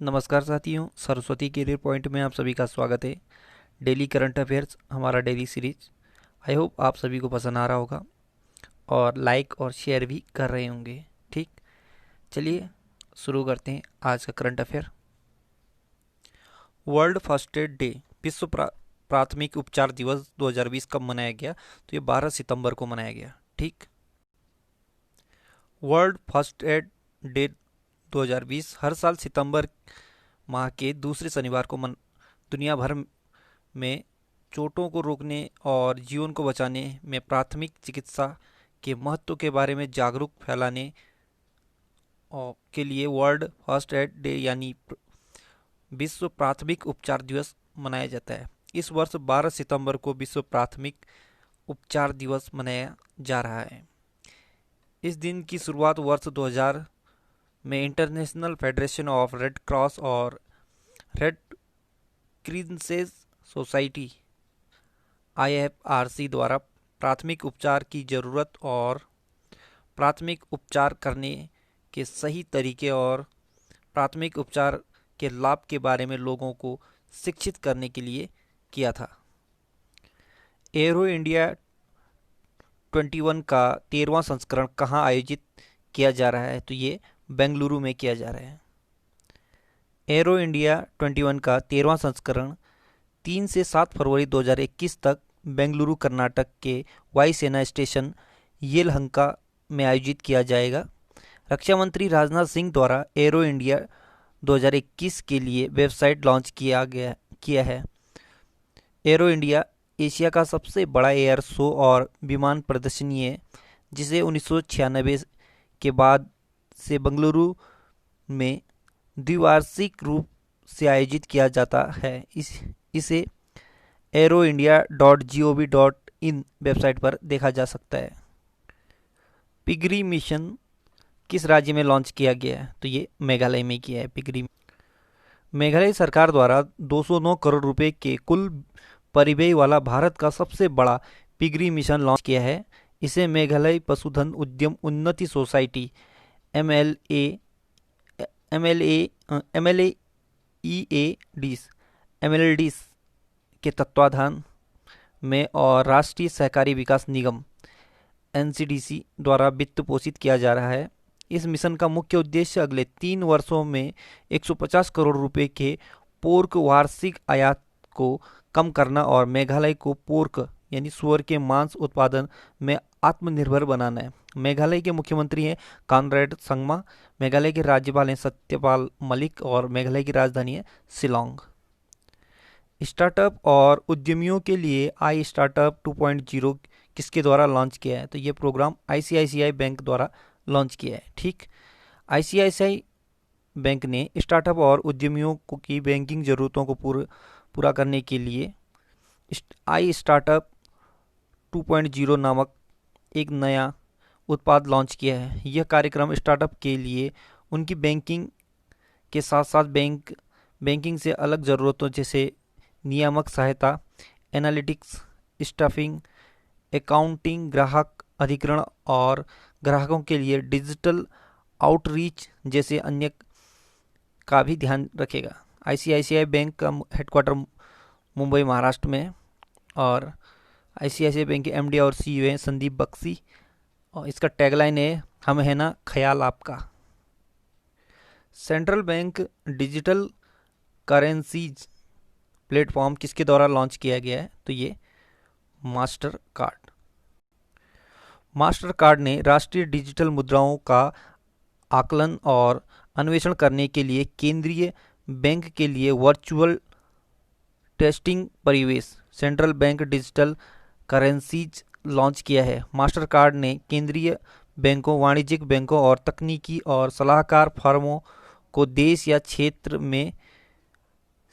नमस्कार साथियों, Saraswati career point में आप सभी का स्वागत है। डेली करंट अफेयर्स हमारा डेली सीरीज। आई होप आप सभी को पसंद आ रहा होगा और लाइक और शेयर भी कर रहे होंगे। ठीक, चलिए शुरू करते हैं आज का current affair. World first aid day, विश्व प्राथमिक उपचार दिवस 2020 कब मनाया गया? तो ये 12 सितंबर को मनाया गया। ठीक, वर्ल्ड फर्स्ट एड डे 2020 हर साल सितंबर माह के दूसरे शनिवार को दुनिया भर में चोटों को रोकने और जीवन को बचाने में प्राथमिक चिकित्सा के महत्व के बारे में जागरूक फैलाने और के लिए वर्ल्ड फर्स्ट एड डे यानी विश्व प्राथमिक उपचार दिवस मनाया जाता है। इस वर्ष 12 सितंबर को विश्व प्राथमिक उपचार दिवस मनाया जा रहा है। इस दिन की शुरुआत वर्ष 2000 में international federation of red cross और रेड क्रिसेंट सोसाइटी IFRC द्वारा प्राथमिक उपचार की ज़रूरत और प्राथमिक उपचार करने के सही तरीके और प्राथमिक उपचार के लाभ के बारे में लोगों को शिक्षित करने के लिए किया था। एरो इंडिया 21 का 13वां संस्करण कहाँ आयोजित किया जा रहा है? तो ये बेंगलुरु में किया जा रहा है। एरो इंडिया 21 का 13वां संस्करण 3 से 7 फरवरी 2021 तक बेंगलुरु कर्नाटक के वायुसेना स्टेशन येलहंका में आयोजित किया जाएगा। रक्षा मंत्री राजनाथ सिंह द्वारा एरो इंडिया 2021 के लिए वेबसाइट लॉन्च किया है। एरो इंडिया एशिया का सबसे बड़ा एयर शो और विमान प्रदर्शनी है, जिसे 1996 के बाद से बेंगलुरु में द्विवार्षिक रूप से आयोजित किया जाता है। इसे aeroindia.gov.in वेबसाइट पर देखा जा सकता है। पिगरी मिशन किस राज्य में लॉन्च किया गया है? तो ये मेघालय में किया है। पिगरी मेघालय सरकार द्वारा 209 करोड़ रुपए के कुल परिव्यय वाला भारत का सबसे बड़ा पिगरी मिशन लॉन्च किया है। इसे मेघालय पशुधन उद्यम उन्नति सोसाइटी MLLDs के तत्वाधान में और राष्ट्रीय सहकारी विकास निगम NCDC द्वारा वित्त पोषित किया जा रहा है। इस मिशन का मुख्य उद्देश्य अगले 3 वर्षों में 150 करोड़ रुपए के पोर्क वार्षिक आयात को कम करना और मेघालय को पोर्क यानी सुअर के मांस उत्पादन में आत्मनिर्भर बनाना है। मेघालय के मुख्यमंत्री हैं कॉनरेड संगमा, मेघालय के राज्यपाल हैं सत्यपाल मलिक और मेघालय की राजधानी है शिलोंग। स्टार्टअप और उद्यमियों के लिए आई स्टार्टअप 2.0 किसके द्वारा लॉन्च किया है? तो ये प्रोग्राम ICICI बैंक द्वारा लॉन्च किया है। ठीक, ICICI बैंक ने स्टार्टअप और उद्यमियों की बैंकिंग जरूरतों को पूरा करने के लिए आई स्टार्टअप 2.0 नामक एक नया उत्पाद लॉन्च किया है। यह कार्यक्रम स्टार्टअप के लिए उनकी बैंकिंग के साथ साथ बैंकिंग से अलग ज़रूरतों जैसे नियामक सहायता, एनालिटिक्स, स्टाफिंग, अकाउंटिंग, ग्राहक अधिग्रहण और ग्राहकों के लिए डिजिटल आउटरीच जैसे अन्य का भी ध्यान रखेगा। ICICI बैंक का हेडक्वार्टर मुंबई महाराष्ट्र में है और ICICI बैंक के MD और CEO हैं संदीप बख्शी और इसका टैगलाइन है हम है ना ख्याल आपका। Central bank digital currencies platform किसके द्वारा लॉन्च किया गया है? तो ये मास्टर कार्ड ने राष्ट्रीय डिजिटल मुद्राओं का आकलन और अन्वेषण करने के लिए केंद्रीय बैंक के लिए वर्चुअल टेस्टिंग परिवेश central bank digital currencies launch किया है। मास्टर कार्ड ने केंद्रीय बैंकों, वाणिज्यिक बैंकों और तकनीकी और सलाहकार फर्मों को देश या क्षेत्र में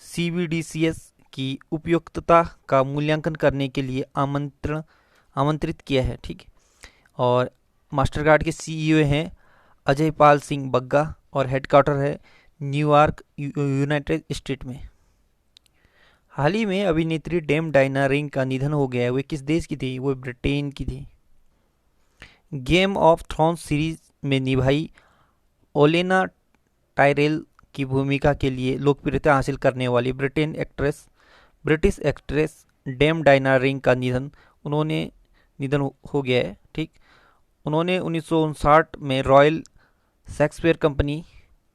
CBDCs की उपयुक्तता का मूल्यांकन करने के लिए आमंत्रित किया है। ठीक, और मास्टरकार्ड के CEO हैं अजय पाल सिंह बग्गा और हेडक्वार्टर है न्यूयॉर्क, यूनाइटेड स्टेट में। हाल ही में अभिनेत्री डेम डायना रिंग का निधन हो गया है। वे किस देश की थी? वो ब्रिटेन की थी। गेम ऑफ थ्रोन्स सीरीज में निभाई ओलेना टायरेल की भूमिका के लिए लोकप्रियता हासिल करने वाली British actress dame Diana Rigg का निधन हो गया है। ठीक, उन्होंने 1959 में रॉयल शेक्सपियर कंपनी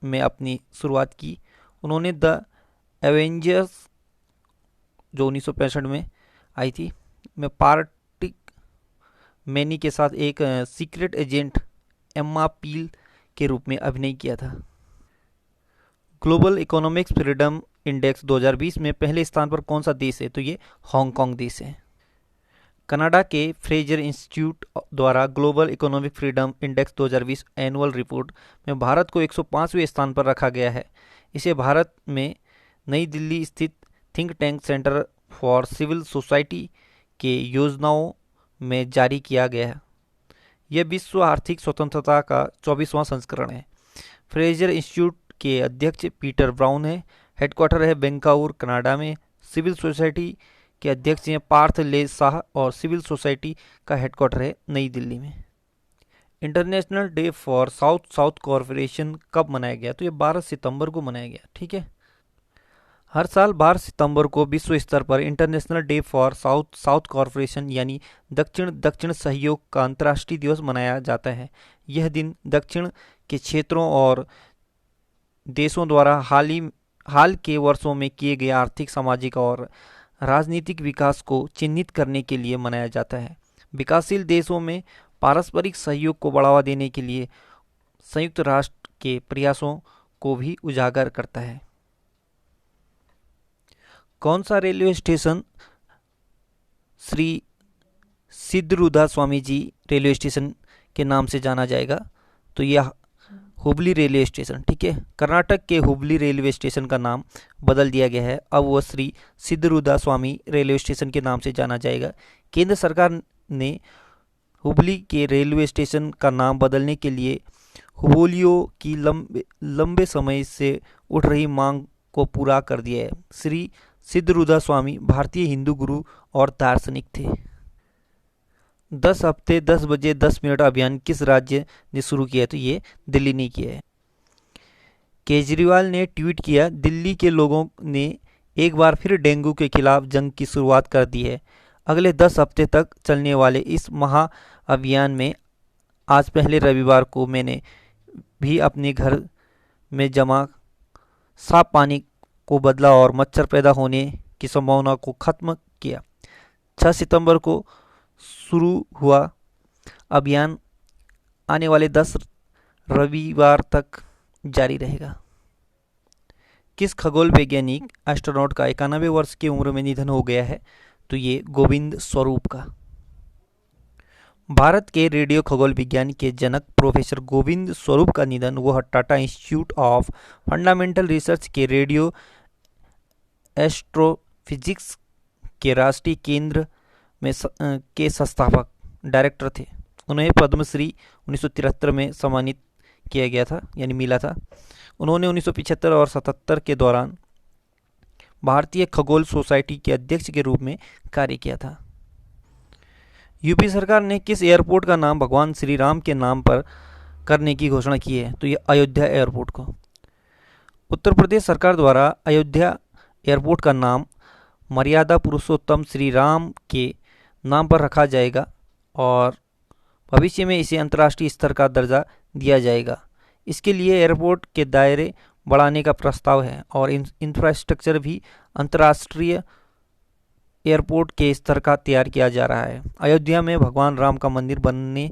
में अपनी शुरुआत की। उन्होंने द एवेंजर्स, जो 1965 में आई थी, में पार्टिक मैनी के साथ एक सीक्रेट एजेंट एम्मा पील के रूप में अभिनय किया था। ग्लोबल इकोनॉमिक्स फ्रीडम इंडेक्स 2020 में पहले स्थान पर कौन सा देश है? तो ये हांगकांग देश है। कनाडा के फ्रेजर इंस्टीट्यूट द्वारा global economic freedom index 2020 annual report में भारत को 105वें स्थान पर रखा गया है। इसे भारत में नई दिल्ली स्थित think tank centre for civil society के योजनाओं में जारी किया गया है। यह विश्व आर्थिक स्वतंत्रता का 24वां संस्करण है। फ्रेजर इंस्टीट्यूट के अध्यक्ष पीटर ब्राउन है। हेडक्वार्टर है बेंकाउर, कनाडा में। सिविल सोसाइटी के अध्यक्ष हैं पार्थ ले शाह और सिविल सोसाइटी का हेडक्वार्टर है नई दिल्ली में। International day for south south corporation कब मनाया गया? तो ये 12 सितंबर को मनाया गया। ठीक है, हर साल 12 सितंबर को विश्व स्तर पर international day for south south corporation यानी दक्षिण दक्षिण सहयोग का अंतर्राष्ट्रीय दिवस मनाया जाता है। यह दिन दक्षिण के क्षेत्रों और देशों द्वारा हाल के वर्षों में किए गए आर्थिक, सामाजिक और राजनीतिक विकास को चिन्हित करने के लिए मनाया जाता है। विकासशील देशों में पारस्परिक सहयोग को बढ़ावा देने के लिए संयुक्त राष्ट्र के प्रयासों को भी उजागर करता है। कौन सा railway station Shri सिद्धरूदा Swami ji railway station के नाम से जाना जाएगा? तो यह हुबली रेलवे स्टेशन। ठीक है, कर्नाटक के हुबली रेलवे स्टेशन का नाम बदल दिया गया है। अब वह श्री सिद्धरूदा स्वामी रेलवे स्टेशन के नाम से जाना जाएगा। केंद्र सरकार ने हुबली के रेलवे स्टेशन का नाम बदलने के लिए हुबोलियों की लंबे समय से उठ रही मांग को पूरा कर दिया है। श्री सिद्धरूदा स्वामी भारतीय हिंदू गुरु और दार्शनिक थे। 10 हफ्ते 10 बजे 10 मिनट अभियान किस राज्य ने शुरू किया है? तो ये दिल्ली ने किया है। केजरीवाल ने ट्वीट किया, दिल्ली के लोगों ने एक बार फिर डेंगू के खिलाफ जंग की शुरुआत कर दी है। अगले 10 हफ्ते तक चलने वाले इस महा अभियान में आज पहले रविवार को मैंने भी अपने घर में जमा साफ पानी को बदला और मच्छर पैदा होने की संभावना को खत्म किया। 6 सितंबर को शुरू हुआ अभियान आने वाले 10 रविवार तक जारी रहेगा। किस खगोल वैज्ञानिक एस्ट्रोनॉट का 91 वर्ष की उम्र में निधन हो गया है? तो ये गोविंद स्वरूप का। भारत के रेडियो खगोल विज्ञान के जनक प्रोफेसर गोविंद स्वरूप का निधन। वह Tata institute of fundamental research के रेडियो एस्ट्रोफिजिक्स के राष्ट्रीय केंद्र में के संस्थापक डायरेक्टर थे। उन्हें पद्मश्री 1973 में सम्मानित किया गया था, यानी मिला था। उन्होंने 1975 और 77 के दौरान भारतीय खगोल सोसाइटी के अध्यक्ष के रूप में कार्य किया था। यूपी सरकार ने किस एयरपोर्ट का नाम भगवान श्री राम के नाम पर करने की घोषणा की है? तो ये अयोध्या एयरपोर्ट को। उत्तर प्रदेश सरकार द्वारा अयोध्या एयरपोर्ट का नाम मर्यादा पुरुषोत्तम श्री राम के नाम पर रखा जाएगा और भविष्य में इसे अंतर्राष्ट्रीय स्तर का दर्जा दिया जाएगा। इसके लिए एयरपोर्ट के दायरे बढ़ाने का प्रस्ताव है और इंफ्रास्ट्रक्चर भी अंतर्राष्ट्रीय एयरपोर्ट के स्तर का तैयार किया जा रहा है। अयोध्या में भगवान राम का मंदिर बनने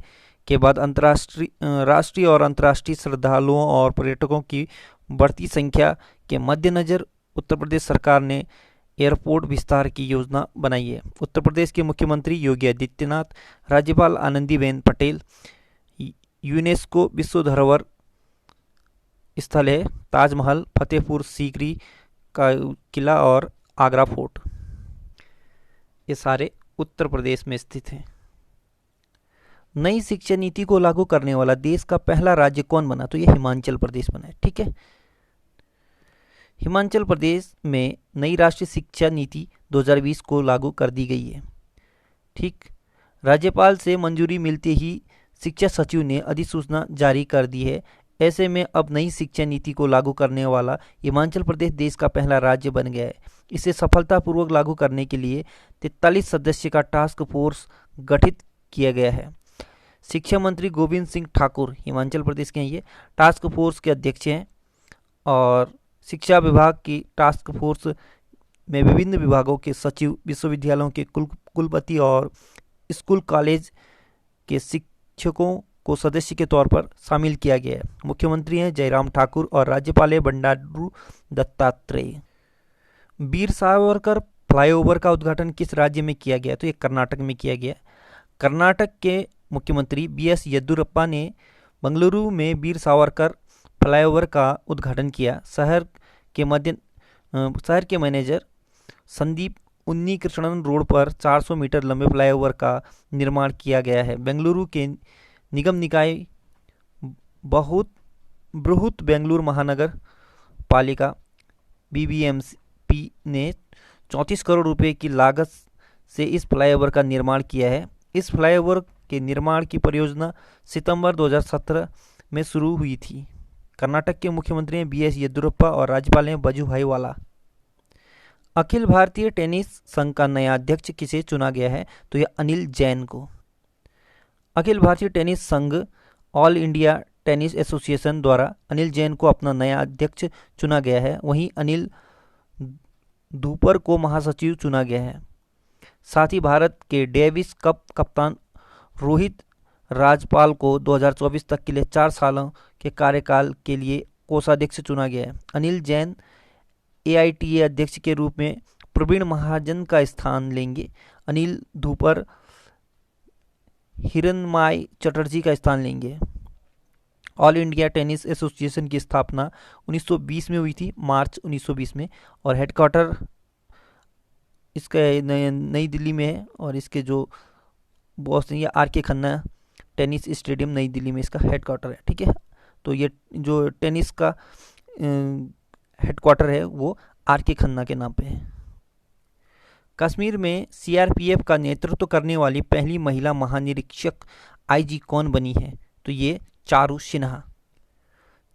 के बाद राष्ट्रीय और अंतर्राष्ट्रीय श्रद्धालुओं और पर्यटकों की बढ़ती संख्या के मद्देनज़र उत्तर प्रदेश सरकार ने एयरपोर्ट विस्तार की योजना बनाई है। उत्तर प्रदेश के मुख्यमंत्री योगी आदित्यनाथ, राज्यपाल आनंदीबेन पटेल, यूनेस्को विश्व धरोहर स्थल है ताजमहल, फतेहपुर सीकरी का किला और आगरा फोर्ट, ये सारे उत्तर प्रदेश में स्थित हैं। नई शिक्षा नीति को लागू करने वाला देश का पहला राज्य कौन बना? तो ये हिमाचल प्रदेश बना है। ठीक है, हिमाचल प्रदेश में नई राष्ट्रीय शिक्षा नीति 2020 को लागू कर दी गई है। ठीक, राज्यपाल से मंजूरी मिलते ही शिक्षा सचिव ने अधिसूचना जारी कर दी है। ऐसे में अब नई शिक्षा नीति को लागू करने वाला हिमाचल प्रदेश देश का पहला राज्य बन गया है। इसे सफलतापूर्वक लागू करने के लिए 43 सदस्य का टास्क फोर्स गठित किया गया है। शिक्षा मंत्री गोविंद सिंह ठाकुर हिमाचल प्रदेश के हैं, ये टास्क फोर्स के अध्यक्ष हैं। और शिक्षा विभाग की टास्क फोर्स में विभिन्न विभागों के सचिव, विश्वविद्यालयों के कुलपति और स्कूल कॉलेज के शिक्षकों को सदस्य के तौर पर शामिल किया गया है। मुख्यमंत्री हैं जयराम ठाकुर और राज्यपाल है बंडारू दत्तात्रेय। वीर सावरकर फ्लाईओवर का उद्घाटन किस राज्य में किया गया? तो ये कर्नाटक में किया गया। कर्नाटक के मुख्यमंत्री बी.एस. येदियुरप्पा ने बंगलुरु में वीर सावरकर फ्लाईओवर का उद्घाटन किया। शहर के मैनेजर संदीप उन्नीकृष्णन रोड पर 400 मीटर लंबे फ्लाईओवर का निर्माण किया गया है। बेंगलुरु के निगम निकाय बृहत बेंगलुरु महानगर पालिका बीबीएमपी ने 34 करोड़ रुपए की लागत से इस फ्लाईओवर का निर्माण किया है। इस फ्लाईओवर के निर्माण की परियोजना सितंबर 2017 में शुरू हुई थी। कर्नाटक के मुख्यमंत्री हैं बी.एस. येदियुरप्पा और राज्यपाल हैं वजुभाई वाला। अखिल भारतीय टेनिस संघ का नया अध्यक्ष किसे चुना गया है? तो यह अनिल जैन को। अखिल भारतीय टेनिस संघ ऑल इंडिया टेनिस एसोसिएशन द्वारा अनिल जैन को अपना नया अध्यक्ष चुना गया है। वहीं अनिल धूपर को महासचिव चुना गया है। साथ ही भारत के डेविस कप कप्तान रोहित राजपाल को 2024 तक के लिए 4 सालों के कार्यकाल के लिए कोषाध्यक्ष चुना गया है। अनिल जैन एआईटीए अध्यक्ष के रूप में प्रवीण महाजन का स्थान लेंगे। अनिल धूपर हिरनमाई चटर्जी का स्थान लेंगे। ऑल इंडिया टेनिस एसोसिएशन की स्थापना 1920 में हुई थी, मार्च 1920 में, और हेडक्वार्टर इसका नई दिल्ली में है। और इसके जो बॉस हैं ये आर के खन्ना टेनिस स्टेडियम नई दिल्ली में इसका हेडक्वार्टर है। ठीक है, तो ये जो टेनिस का हेडक्वार्टर है वो आर के खन्ना के नाम पे है। कश्मीर में सीआरपीएफ का नेतृत्व करने वाली पहली महिला महानिरीक्षक आईजी कौन बनी है? तो ये चारू सिन्हा।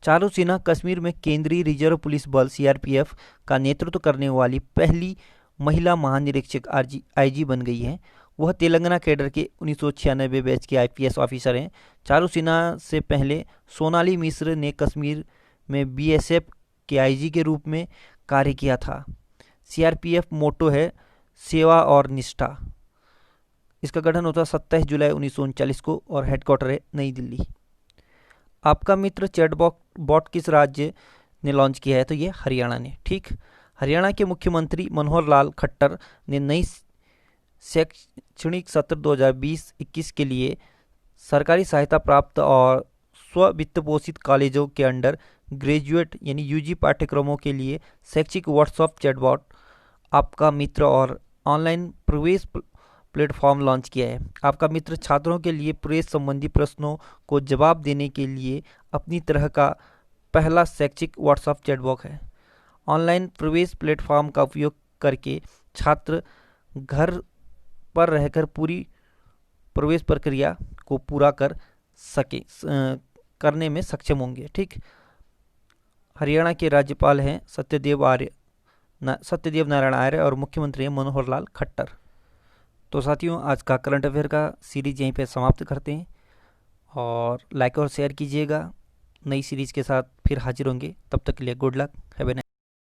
चारू सिन्हा कश्मीर में केंद्रीय रिजर्व पुलिस बल सीआरपीएफ का नेतृत्व करने वाली पहली महिला महानिरीक्षक आईजी बन गई है। वह तेलंगाना कैडर के 1996 बैच के आईपीएस ऑफिसर हैं। चारू सिन्हा से पहले सोनाली मिश्र ने कश्मीर में बीएसएफ के आईजी के रूप में कार्य किया था। सीआरपीएफ मोटो है सेवा और निष्ठा। इसका गठन होता 27 जुलाई 1939 को और हेडक्वार्टर है नई दिल्ली। आपका मित्र चैटबॉट किस राज्य ने लॉन्च किया है? तो ये हरियाणा ने। ठीक, हरियाणा के मुख्यमंत्री मनोहर लाल खट्टर ने नई शैक्षणिक सत्र 2020-21 के लिए सरकारी सहायता प्राप्त और स्व वित्त पोषित कॉलेजों के अंडर ग्रेजुएट यानी यूजी पाठ्यक्रमों के लिए शैक्षिक व्हाट्सएप चैटबॉट आपका मित्र और ऑनलाइन प्रवेश प्लेटफॉर्म लॉन्च किया है। आपका मित्र छात्रों के लिए प्रवेश संबंधी प्रश्नों को जवाब देने के लिए अपनी तरह का पहला शैक्षिक व्हाट्सएप चैटबॉट है। ऑनलाइन प्रवेश प्लेटफॉर्म का उपयोग करके छात्र घर पर रहकर पूरी प्रवेश प्रक्रिया को पूरा करने में सक्षम होंगे। ठीक, हरियाणा के राज्यपाल हैं सत्यदेव नारायण आर्य और मुख्यमंत्री हैं मनोहर लाल खट्टर। तो साथियों, आज का करंट अफेयर का सीरीज यहीं पे समाप्त करते हैं और लाइक और शेयर कीजिएगा। नई सीरीज के साथ फिर हाजिर होंगे, तब तक के लिए good luck, have a nice